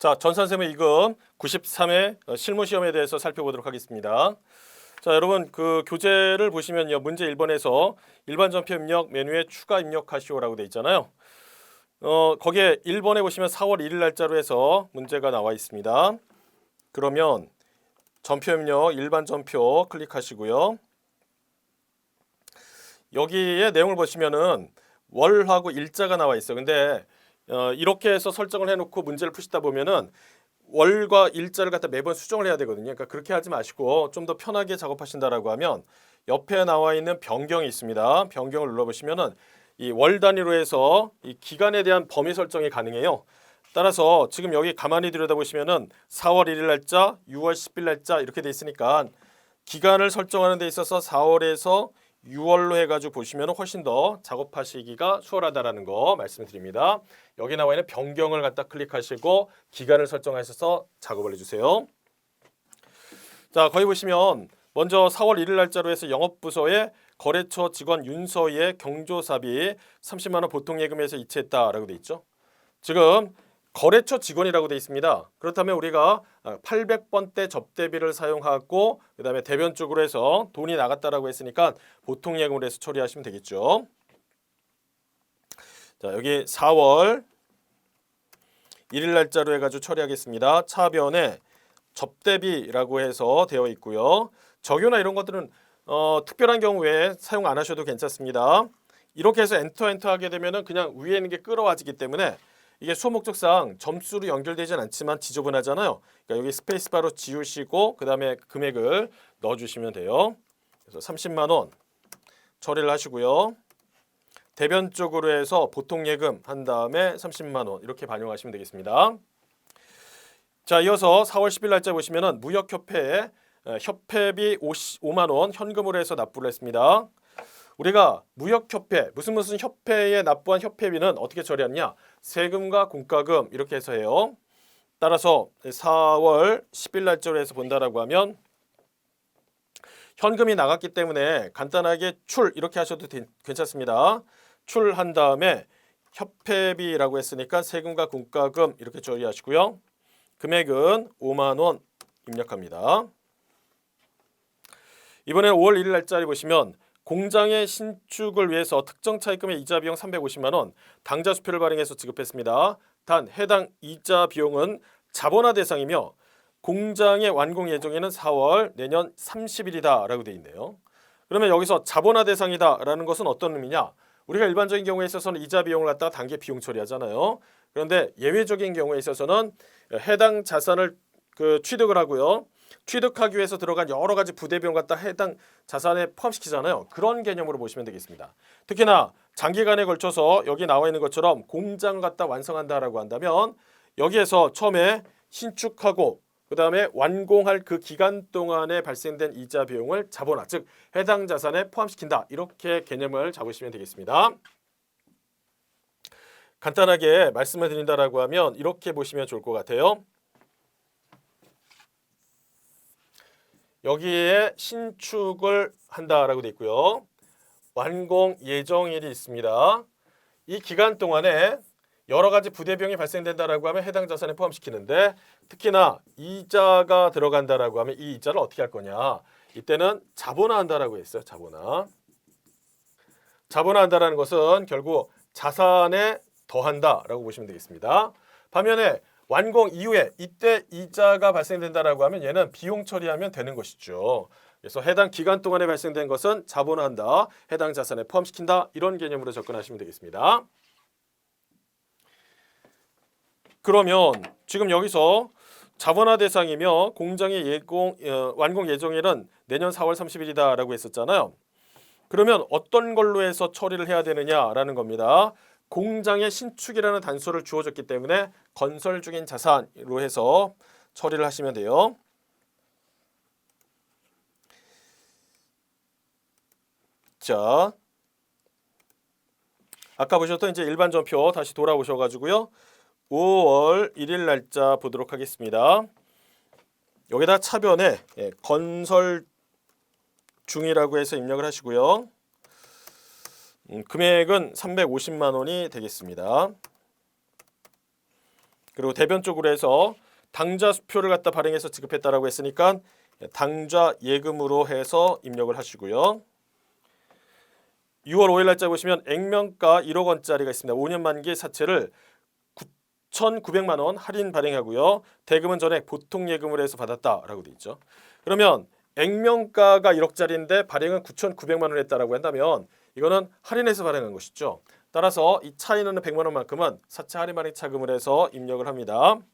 자, 전산세무 2급 93회 실무 시험에 대해서 살펴보도록 하겠습니다. 자, 여러분 그 교재를 보시면요. 문제 1번에서 일반 전표 입력 메뉴에 추가 입력하시오라고 돼 있잖아요. 거기에 1번에 보시면 4월 1일 날짜로 해서 문제가 나와 있습니다. 그러면 전표 입력 일반 전표 클릭하시고요. 여기에 내용을 보시면은 월하고 일자가 나와 있어요. 근데 이렇게 해서 설정을 해놓고 문제를 푸시다 보면은 월과 일자를 갖다 매번 수정을 해야 되거든요. 그러니까 그렇게 하지 마시고 좀 더 편하게 작업하신다라고 하면 옆에 나와 있는 변경이 있습니다. 변경을 눌러보시면은 이 월 단위로 해서 이 기간에 대한 범위 설정이 가능해요. 따라서 지금 여기 가만히 들여다보시면은 4월 1일 날짜, 6월 10일 날짜 이렇게 돼 있으니까 기간을 설정하는 데 있어서 4월에서 6월로 해가지고 보시면 훨씬 더 작업하시기가 수월하다라는 거 말씀드립니다. 여기 나와 있는 변경을 갖다 클릭하시고 기간을 설정하셔서 작업을 해주세요. 자, 거기 보시면 먼저 4월 1일 날짜로 해서 영업부서에 거래처 직원 윤서희의 경조사비 30만 원 보통예금에서 이체했다라고 돼 있죠. 지금 거래처 직원이라고 돼 있습니다. 그렇다면 우리가 800번대 접대비를 사용하고 그다음에 대변 쪽으로 해서 돈이 나갔다라고 했으니까 보통예금으로 해서 처리하시면 되겠죠. 자, 여기 4월 1일 날짜로 해가지고 처리하겠습니다. 차변에 접대비라고 해서 되어 있고요. 적요나 이런 것들은 특별한 경우에 사용 안 하셔도 괜찮습니다. 이렇게 해서 엔터 하게 되면은 그냥 위에 있는 게 끌어와지기 때문에 이게 수업 목적상 점수로 연결되진 않지만 지저분하잖아요. 그러니까 여기 스페이스바로 지우시고 그 다음에 금액을 넣어주시면 돼요. 그래서 30만 원 처리를 하시고요. 대변 쪽으로 해서 보통예금 한 다음에 30만 원 이렇게 반영하시면 되겠습니다. 자, 이어서 4월 10일 날짜 보시면은 무역협회에 협회비 5만 원 현금으로 해서 납부를 했습니다. 우리가 무역협회 무슨 협회에 납부한 협회비는 어떻게 처리하느냐? 세금과 공과금 이렇게 해서 해요. 따라서 4월 10일 날짜로 해서 본다라고 하면 현금이 나갔기 때문에 간단하게 출 이렇게 하셔도 괜찮습니다. 출한 다음에 협회비라고 했으니까 세금과 공과금 이렇게 처리하시고요. 금액은 5만 원 입력합니다. 이번에 5월 1일 날짜를 보시면 공장의 신축을 위해서 특정 차입금의 이자 비용 350만 원 당좌 수표를 발행해서 지급했습니다. 단 해당 이자 비용은 자본화 대상이며 공장의 완공 예정에는 4월 내년 30일이다 라고 되어 있네요. 그러면 여기서 자본화 대상이다 라는 것은 어떤 의미냐? 우리가 일반적인 경우에 있어서는 이자 비용을 갖다가 단계 비용 처리하잖아요. 그런데 예외적인 경우에 있어서는 해당 자산을 취득을 하고요. 취득하기 위해서 들어간 여러 가지 부대 비용 갖다 해당 자산에 포함시키잖아요. 그런 개념으로 보시면 되겠습니다. 특히나 장기간에 걸쳐서 여기 나와 있는 것처럼 공장을 갖다 완성한다라고 한다면 여기에서 처음에 신축하고 그 다음에 완공할 그 기간 동안에 발생된 이자 비용을 자본화, 즉 해당 자산에 포함시킨다. 이렇게 개념을 잡으시면 되겠습니다. 간단하게 말씀을 드린다라고 하면 이렇게 보시면 좋을 것 같아요. 여기에 신축을 한다라고 되어 있고요. 완공 예정일이 있습니다. 이 기간 동안에 여러 가지 부대비용이 발생된다라고 하면 해당 자산에 포함시키는데 특히나 이자가 들어간다라고 하면 이 이자를 어떻게 할 거냐? 이때는 자본화한다라고 했어요. 자본화한다라는 것은 결국 자산에 더한다라고 보시면 되겠습니다. 반면에 완공 이후에 이때 이자가 발생된다라고 하면 얘는 비용 처리하면 되는 것이죠. 그래서 해당 기간 동안에 발생된 것은 자본화한다, 해당 자산에 포함시킨다 이런 개념으로 접근하시면 되겠습니다. 그러면 지금 여기서 자본화 대상이며 공장의 완공 예정일은 내년 4월 30일이다라고 했었잖아요. 그러면 어떤 걸로 해서 처리를 해야 되느냐라는 겁니다. 공장의 신축이라는 단서를 주어졌기 때문에 건설 중인 자산으로 해서 처리를 하시면 돼요. 자, 아까 보셨던 이제 일반 전표 다시 돌아오셔가지고요. 5월 1일 날짜 보도록 하겠습니다. 여기다 차변에 건설 중이라고 해서 입력을 하시고요. 금액은 350만 원이 되겠습니다. 그리고 대변 쪽으로 해서 당좌 수표를 갖다 발행해서 지급했다라고 했으니까 당좌 예금으로 해서 입력을 하시고요. 6월 5일 날짜 보시면 액면가 1억 원짜리가 있습니다. 5년 만기 사채를 9,900만 원 할인 발행하고요. 대금은 전액 보통 예금으로 해서 받았다라고 돼 있죠. 그러면 액면가가 1억짜리인데 발행은 9,900만 원 했다라고 한다면 이거는 할인해서 발행한 것이죠. 따라서 이 차이 나는 100만 원만큼은 사채 할인 발행 차금을 해서 입력을 합니다.